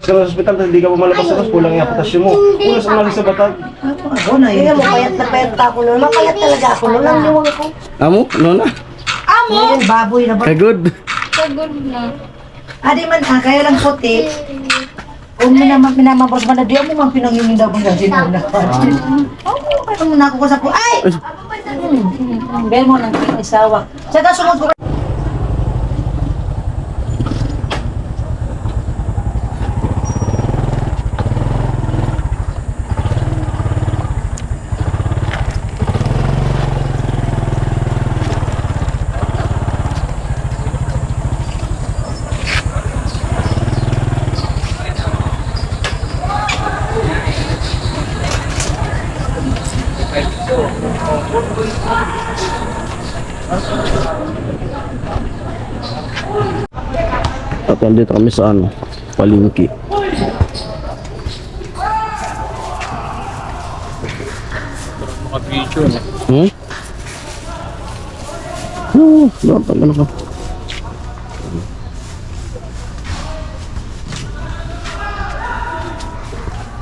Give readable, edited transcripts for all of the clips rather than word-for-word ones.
ka na sa ospital, hindi ka pumalabas sa mas, kulang yung apotasyon mo. Kulang sa umalis sa batag. Ako na yun. Mo, payat na payat pa ako noon. Mapayat talaga ako noon. Ang liwang ako. Amo? Nona? Ngayon, baboy na ba? Kagod. Sagod na. Adi man, kaya lang puti. Kung minamabos man na diyan mo, man pinangingin daw mo na sinuna. Oo, kaya muna ako sa po. Ay! Bel mo nang isawa. Saka sumod ko. At nandito kami sa ano, palengke. Mga-video na. Oo, dapat ano ka.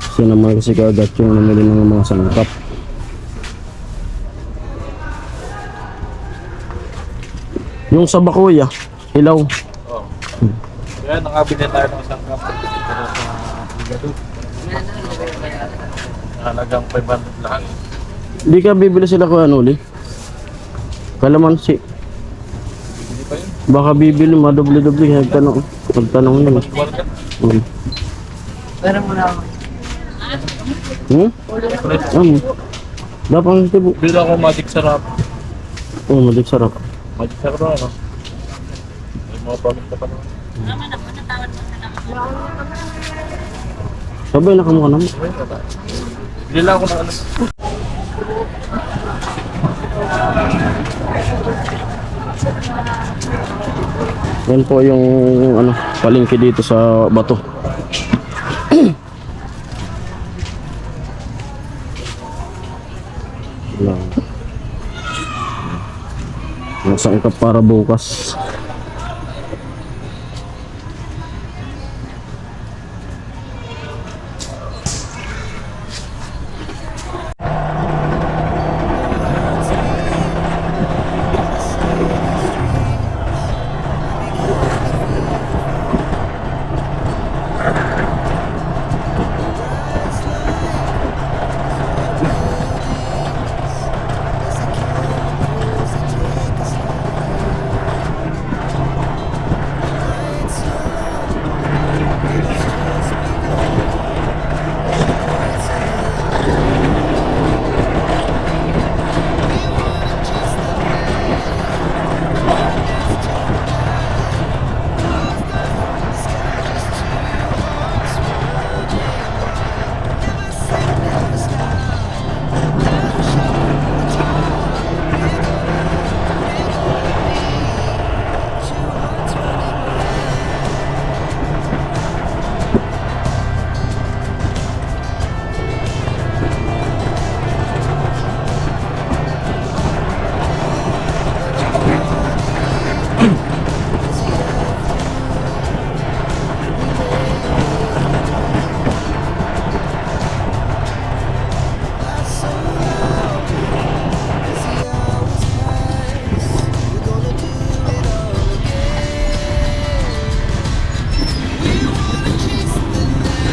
Kasi naman kasi kagat yung namili ng mga sangkap. Yung sa Bakuya, ilaw. Kaya nakabili tayo ng isang cup. Halagang 500 lang. Hindi ka bibili sila ko ano uli? Kalamansi. Hindi pa yun. Baka bibili, madoble-doble. Magtanong yun. Pero muna ako. Dapat ang tibo. Bili ako magic sarap. Oo, madik sarap. Magic sarap ano? May mga pamit ka pa naman. Sabay na kamukha naman. Bili lang ako ng ano. Yan po yung ano, palengke dito sa Bato. Lang. Nasangkap para bukas.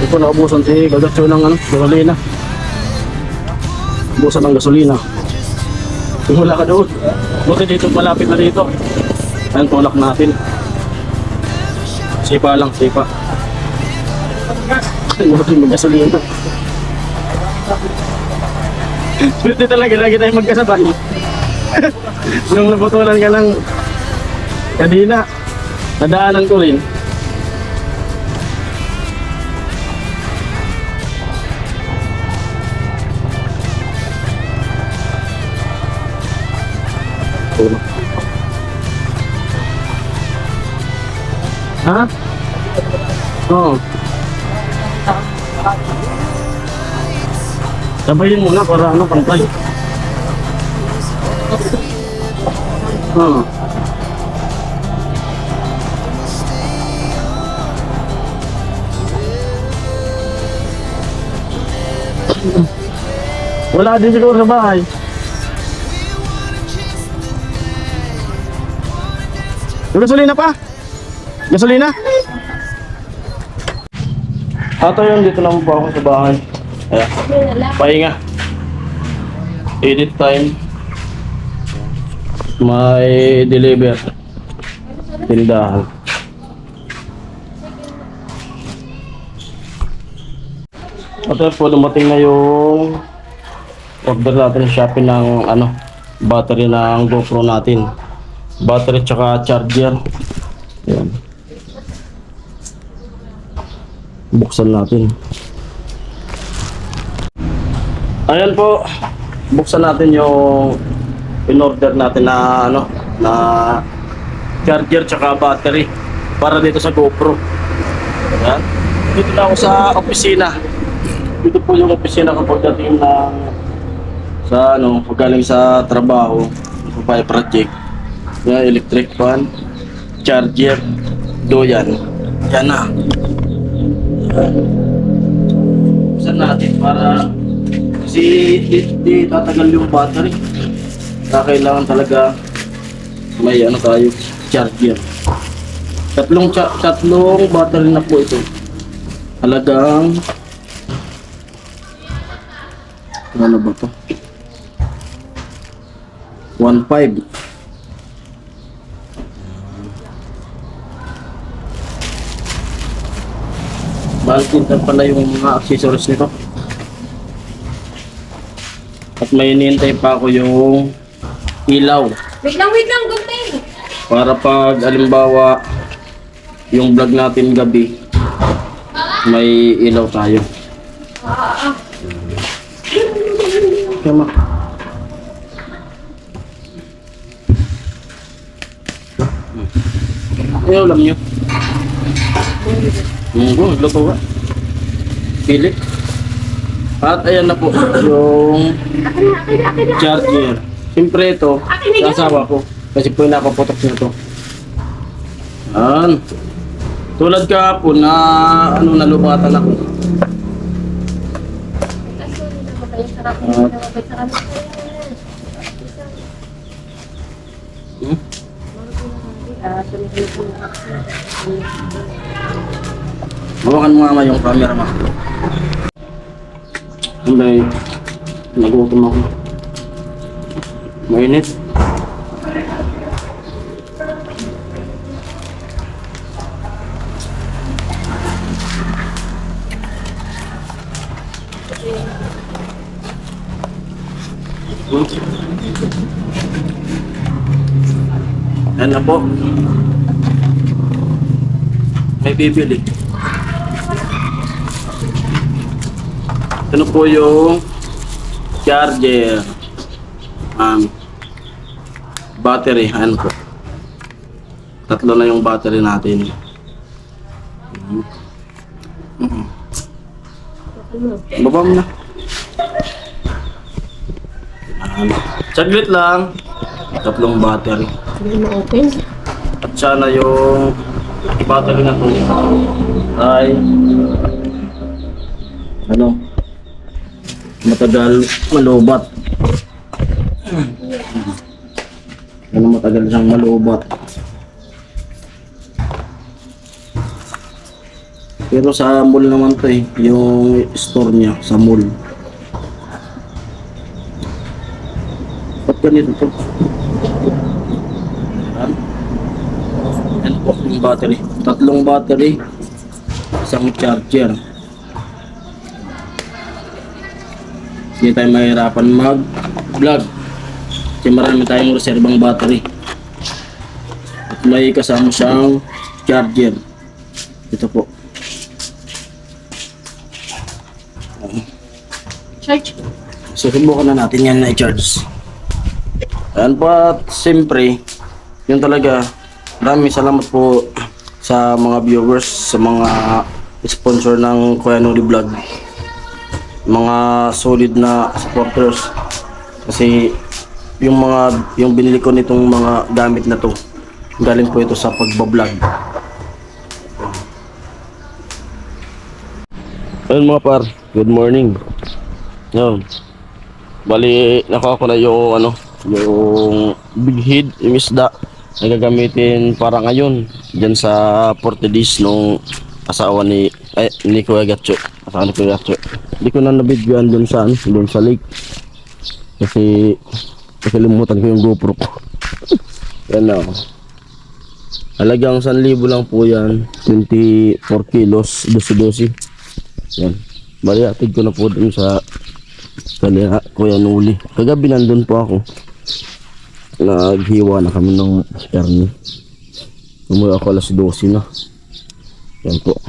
Ito naubusan si Gagatso ng ano, gasolina. Ubusan ng gasolina. Wala ka doon. Buti dito, malapit na dito. Ayan, tulak natin. Sipa lang, sipa. Buti ng gasolina. Buti talaga lagi tayo magkasabay. Nung naputulan ka ng kanina, nadaanan ko rin. Ha? Oo. Sabayin muna para ano, pantay. Oo. Wala din siguro sa bahay. Yung gasolina pa? Gasolina? Ato yun, dito naman po ako sa bahay. Ayan. Pahinga. Edit time. May deliver. Tindahan. Ito po, dumating na yung order natin sa Shopee ng battery ng GoPro natin. Battery tsaka charger. Ayan. Buksan natin. Ayan po. Buksan natin yung in-order natin na na charger tsaka battery para dito sa GoPro. Ayan. Dito na ako sa opisina. Dito po yung opisina kapag dating sa paggaling sa trabaho, sa project. Yan, electric fan, charger, doyan. Yan na. Buksan natin para kasi di tatagal yung battery. Kailangan talaga may tayo, charger. Tatlong battery na po ito. Halagang ano ba to? 1.5. Baltintan pala yung mga accessories nito. At may hinihintay pa ako yung ilaw. Wait lang, gumay. Para pag alimbawa yung vlog natin gabi, may ilaw tayo. Tama. Ayaw alam nyo. Luto ka. Pili. At ayan na po yung charger. Siyempre ito, sasawa ko. Kasi po yung nakapotok na ito. Ayan. Tulad kahapon na nalubatan ako. Hawakan mo nga yung camera mo. Hindi, nagutom ako. Mainit. Yan na po. May bibili. Ito po yung charger. Battery. Ayan po. Tatlo na yung battery natin. Baba mo na. Saglit lang. Tatlong battery. Hindi ma-open. At sana yung battery na to ay matagal malubat. Matagal siyang malubat. Pero sa mall naman to yung store niya sa mall. Ba't ganito to? Yan po yung battery. Tatlong battery, isang charger. Hindi tayo mahirapan mag-vlog kasi marami tayong reserbang battery. At may kasama siyang charger. Ito po. Charge. Susubukan na natin yan na i-charge. Ayan po, at siyempre, yun talaga. Maraming salamat po sa mga viewers, sa mga sponsor ng Kuya Noli Vlog. Mga solid na supporters. Kasi yung binili ko nitong mga gamit na to, galing po ito sa pagbablog. Ayun mga par, good morning. Yun. Bali, nakuha ko na yung ano, yung big head, yung isda na gagamitin para ngayon dyan sa Portudis nung asawa ni Kuya Gatcho. Asawa ni Kuya Gatcho. Hindi ko na nabidyoan dun sa lake. Kasi nakalimutan ko yung GoPro ko. Yan na. Halagang 1,000 lang po yan. 24 kilos, 12. Yan. Bali, atid ko na po dun sa kanya Kuya Nuli. Kagabi nandun po ako. Naghiwa na kami ng karne. Umuwi ako alas 12 na. Yan po.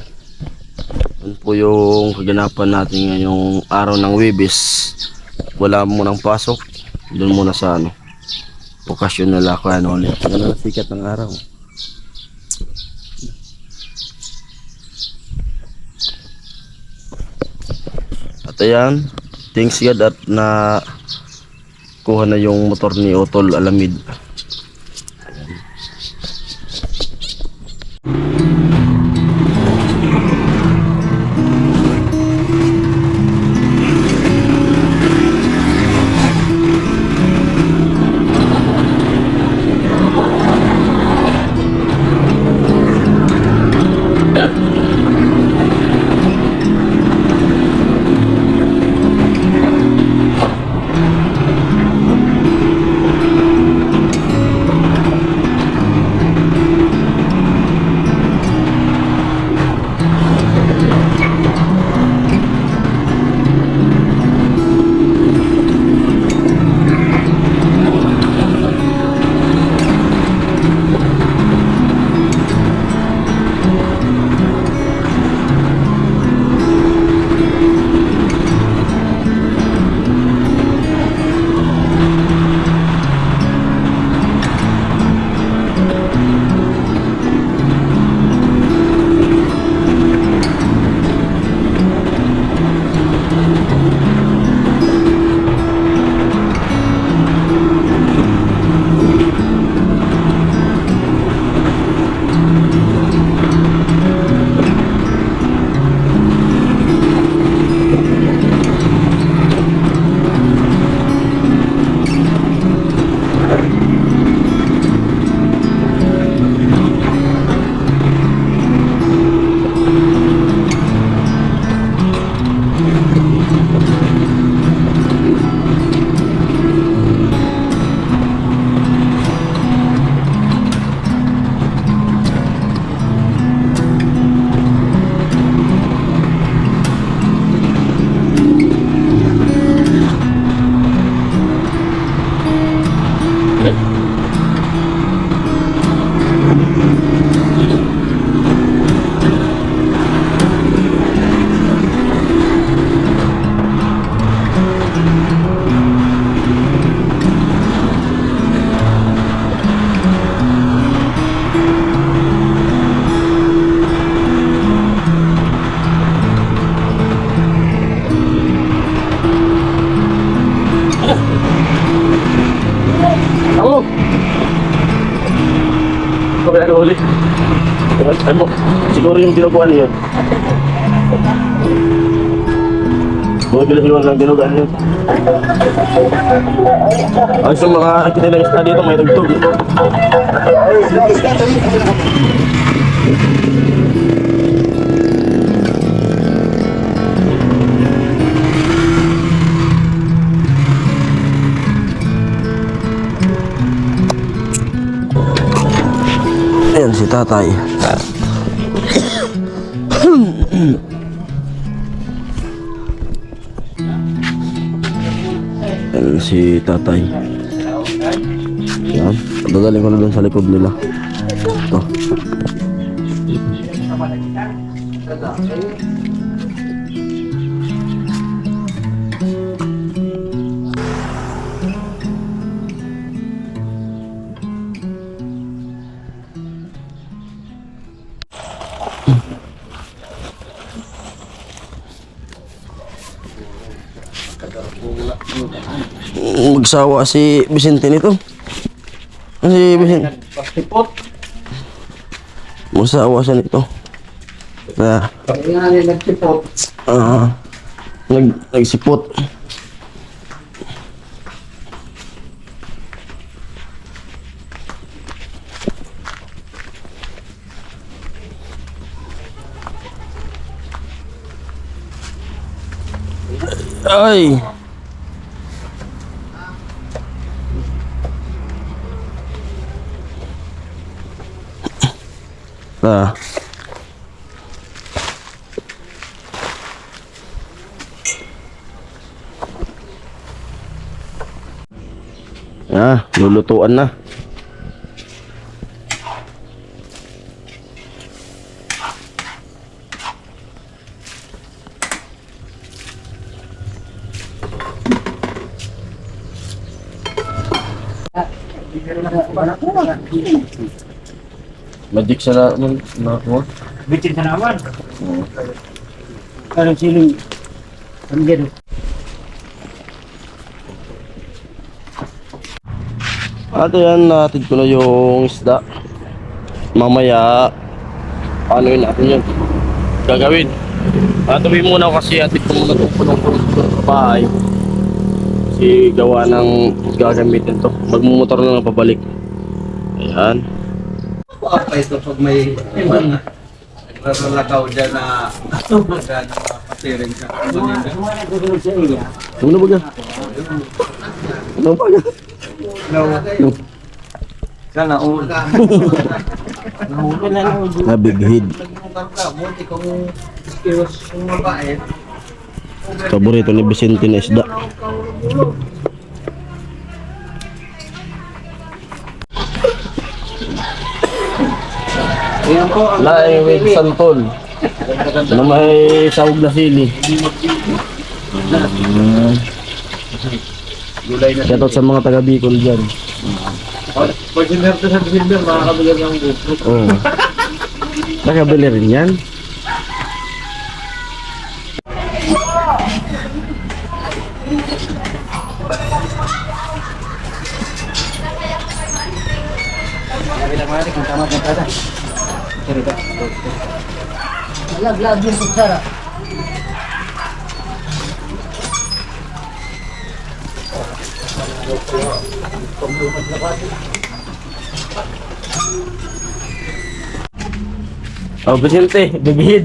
Yan po yung kaganapan natin ngayong araw ng Webes. Wala munang pasok. Doon muna sa ano, okasyon na lang Kuya Nuli. Yan na sikat ng araw. At ayan, thanks God at na kuha na yung motor ni Otol Alamid. Kuya Nuli. Ano, siguro yung dinuguan yun. Bumibili lang dinuguan yun. Ay, so mga kinilangis na dito, may tugtog. Ayan si tatay. Ayan si tatay. Ayan. Dadaling ko na dun sa likod nila. Ito. Magsawa si Vicente nito. Si Vicente. Magsawa siya nito. Nagsipot. Ay. Ah. Ah, lulutuan na. Magic sa na mo. Bitin sa naman. Anong siling? Ano gano'n? Ate yan, natin ko na yung isda. Mamaya, ano yun natin yun? Gagawin. Tuloy muna ako kasi atin ko muna itong punong-punong sa bahay. Kasi gawa ng gagamitin to. Magmumotor na lang pabalik. Ayan. Apa ito pag may ibang naglalakaw dyan na patiring ka. Ano ba ka? Ano ba ka? Sana all. Na big head. Buti kung iwas kung mabait. Paborito ni Vicente na isda. Ayan po ang Laing with santol. Na may sahog na sili. Shoutout sa mga taga Bicol dyan. Pag sinerte sa December, makakabigyan ng GoPro. Oo. Nakabili rin yan. Lag yung kutsara. Oh, Vicente, big head.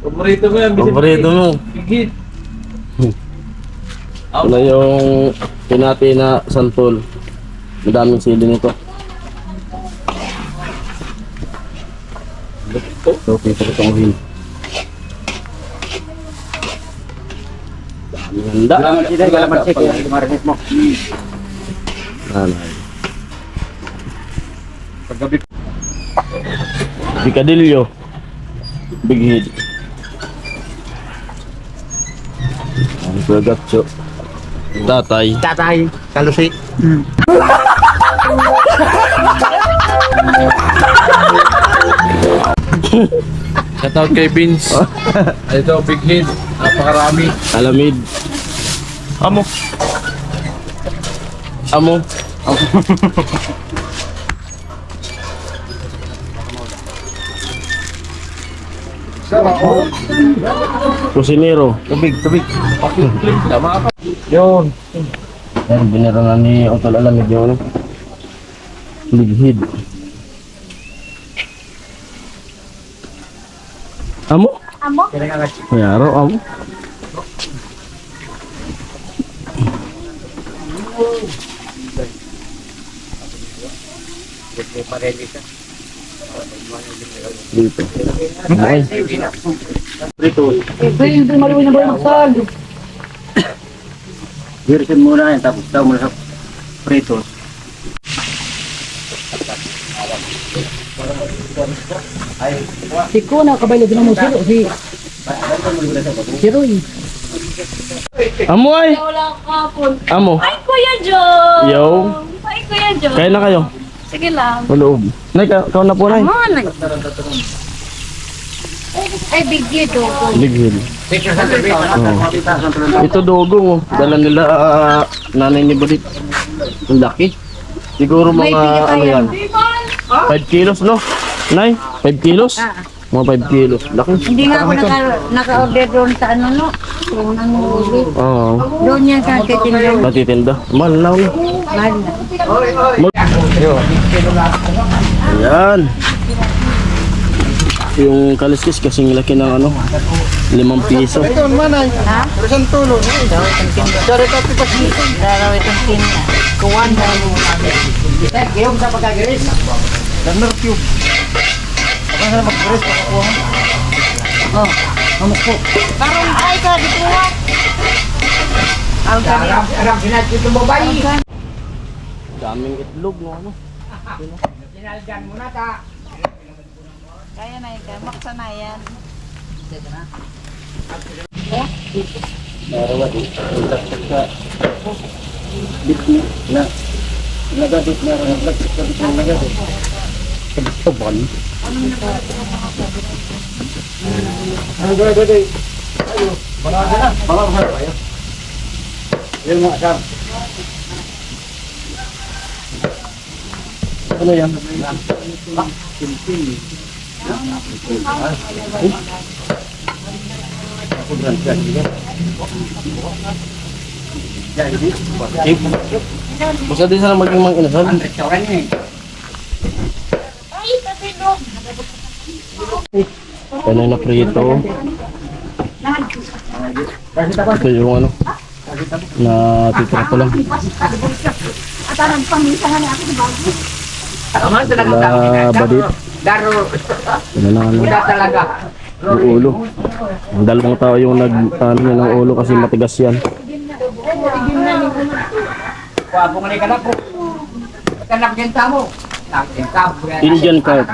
Paborito mo yan, Paborito mo. Bigit. Ito na yung pinati na santol. Madaming sili nito. Okay, pagkatanghin. Ganda. Galaman siya, marinig mo. Nanay. Paggabi. Picadillo. Big head. Ang pagkatso. Tatay. Tatay, kalusi. Shoutout kay Vince. Ito, big hit. Napakarami. Alamid. Amo. Amo. Kusinero. Tubig. Tama ka. Yun. Yan, binira na ni Otol Alamid yung ano. Big head. Amo? Amo? Mayaro, amo. Dito. Okay. Hindi maluwi na ba yung sal? Virsin muna yan, tapos daw muna sa pritos. Si Kuna, kabaylo din mo si Roy. Amo ay! Wala kapon. Amo. Ay, Kuya Joe! Yo. Ay, Kuya Joe! Kain na kayo. Sige lang. Maloob. Nay, ikaw na po, Nay. Manay. Ay, bigyan ko. Big head. Ito dogong, oh. Dala nila nanay ni Budit. Ang laki. Siguro mga ano yan. 5 kilos, no? Nay, 5 kilos? Mga 5 kilos. Laki. Hindi nga ako naka-order doon sa ano no. Kung ano ulit. Oo. Doon yan sa titinda. Matitinda. Mahal na ulit. Mahal na. Ayan. yung kaliskis kasing laki ng ano, 5 piso. Ito man ay. Pero saan tulo? Dari ka pipas dito. Dalawa itong kina. Kuwan na mo. Gayong sa pagkagaris. Runner cube. Ako na mag-press pakakuha mo. Oh, hamak po. Parang ay ka dito wa. Ang kanina. Arang pinat dito mo bayi. Daming itlog no ano. Sinalgan mo na ta. Kaya na ikaw, maksanayan. Narawa di. Bit na. Nagadit na rin. Nagadit. Ito bon. Agad. Ayo. Balaga na. Balaga na tayo. Yan mga asam. Ano yan? Basta din sana maging mang inasal. Ano na prito? Ito yung ano? Na titira ko lang. Wala badit. Wala na ano. Yung ulo. Ang dalawang tao yung nag-ano niya ng ulo kasi matigas yan. Kuwabong ni ka na po. Kanakgenta mo. Indian carp.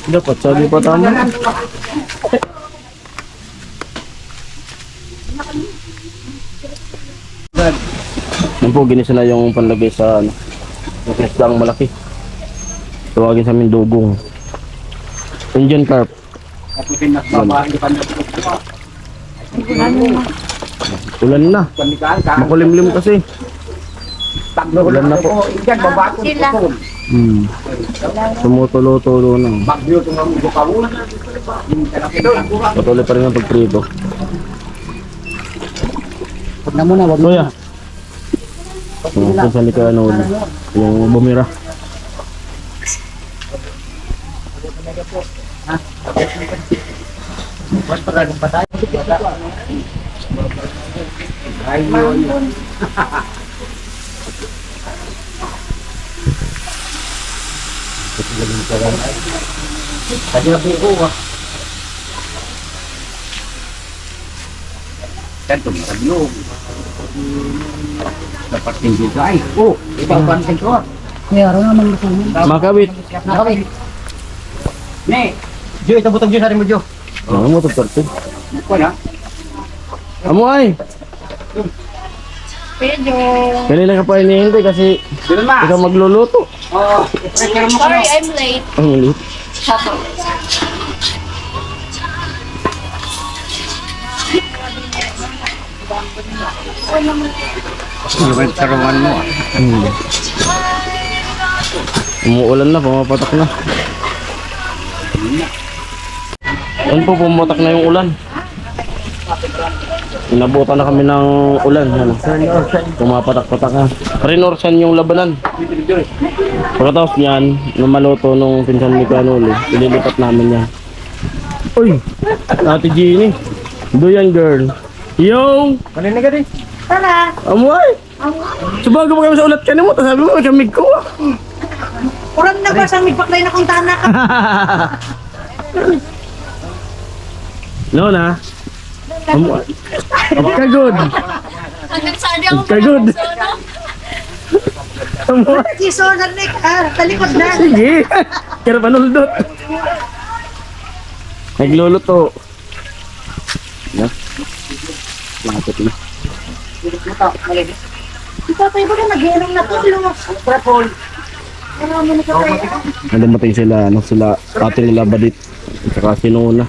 Dapat sabi pa tama. Yan po, ginisa na yung panlagay sa ano, yung krislang malaki. Tawagin sa amin dugong. Indian carp. Ulan na. Makulimlim kasi. Ulan na po. Sila. Tumutulo-tulo na. Patuloy pa rin ang pagprito. Huwag na muna, wag Kuya. Kung sa lika ano, yung bumira. Tadi lebih gua. Kan tuh belum. Dapat tinggi guys. Oh, ibang sensor. Meron naman masama. Makawit. Nakawin. Nih, Jo itu butang Jo hari mo Jo. Ano mo ito, Tartin? Ko na. Amo ay! Pedro. Kanina ka pa hinihintay kasi Dito ma. ikaw magluluto. Oh, pressure mo Sorry, I'm late. Ang ulit. Yung saruan mo. Umuulan na, pumapatak na. Yan po, pumatak na yung ulan. Inabutan na kami ng ulan. Yan. Pumapatak-patak na. Rinorsan yung labanan. Pagkatapos niyan, nung maluto nung pinsan ni Kanuli, ililipat namin yan. Uy! Ate Jeannie. Do yan, girl. Yo! Kanina ka din. Tara. Amoy! Subago pa kami sa ulat ka na mo, tapos sabi mo, kamig ko ah. Kurang na ba sa migpaklay na kung tanak? No na. Amoy. Kagod. Hanggang saan ako Kagod. Amoy. Kisonan ni ka, talikod na. Sige. Kaya panuldot. Nagluluto. Na. Lapit na. Tatay ba na nag-iinom na tulo? Trapol. Marami na katay. Nalimatay sila, ano sila, ate nila Badit. At saka sinuna.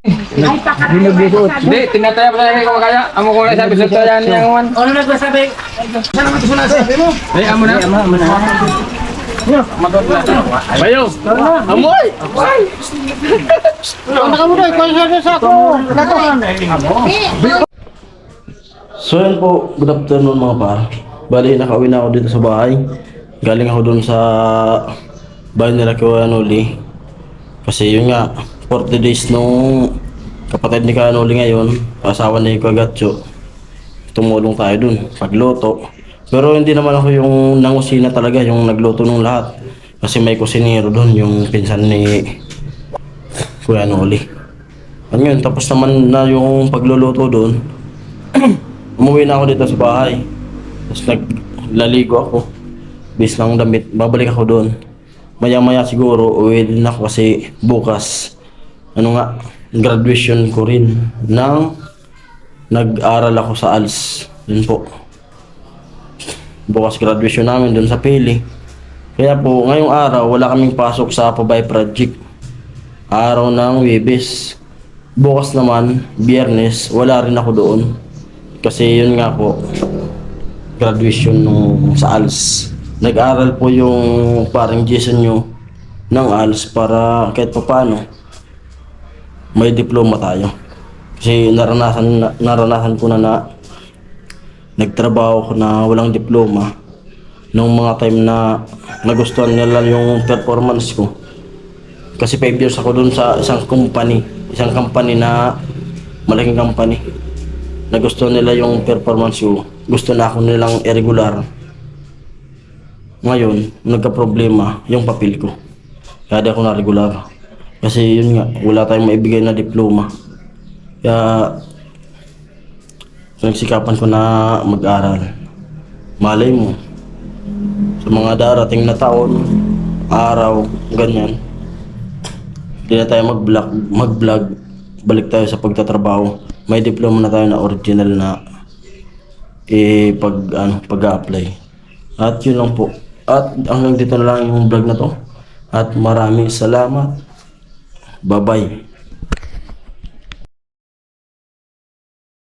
Hindi, tinataya pa tayo kung kaya. Amo ko na sabi sa tayan niya ngawan. Ano nagsasabi? Sabi mo? Ay, amo na. Bayo! Amoy! So yun po, good afternoon mga par. Bali, nakauwi na ako dito sa bahay. Galing ako dun sa bahay nila Kuya Noli. Kasi yun nga, 40 days nung kapatid ni Kuya Noli ngayon, asawa ni Kuya Gatcho. Tumulong tayo dun, pagluto. Pero hindi naman ako yung nangusina talaga, yung nagluto ng lahat. Kasi may kusinero dun, yung pinsan ni Kuya Noli. Ano yun, tapos naman na yung pagluluto dun. Umuwi na ako dito sa bahay. Tapos naglaligo ako. Bis ng damit, babalik ako doon. Maya-maya siguro, uwi din ako kasi bukas, graduation ko rin nag-aral ako sa ALS. Yun po. Bukas graduation namin doon sa Pili. Kaya po, ngayong araw, wala kaming pasok sa Pabay Project. Araw ng Webes. Bukas naman, Biyernes, wala rin ako doon. Kasi yun nga po, graduation nung sa ALS. Nag-aral po yung parang Jason nyo ng ALS para kahit pa paano may diploma tayo. Kasi naranasan ko na nagtrabaho ko na walang diploma nung mga time na nagustuhan nila yung performance ko. Kasi 5 years ako dun sa isang company na malaking company. Nagustuhan nila yung performance ko. Gusto na ako nilang irregular. Ngayon, nagka-problema yung papel ko. Kaya di ako na-regular. Kasi yun nga, wala tayong maibigay na diploma. Kaya, nagsikapan ko na mag-aral. Malay mo, sa mga darating na taon, araw, ganyan, hindi na tayo mag-vlog, balik tayo sa pagtatrabaho. May diploma na tayo na original na pag-apply. At yun lang po. At hanggang dito na lang yung vlog na to. At maraming salamat. Bye-bye.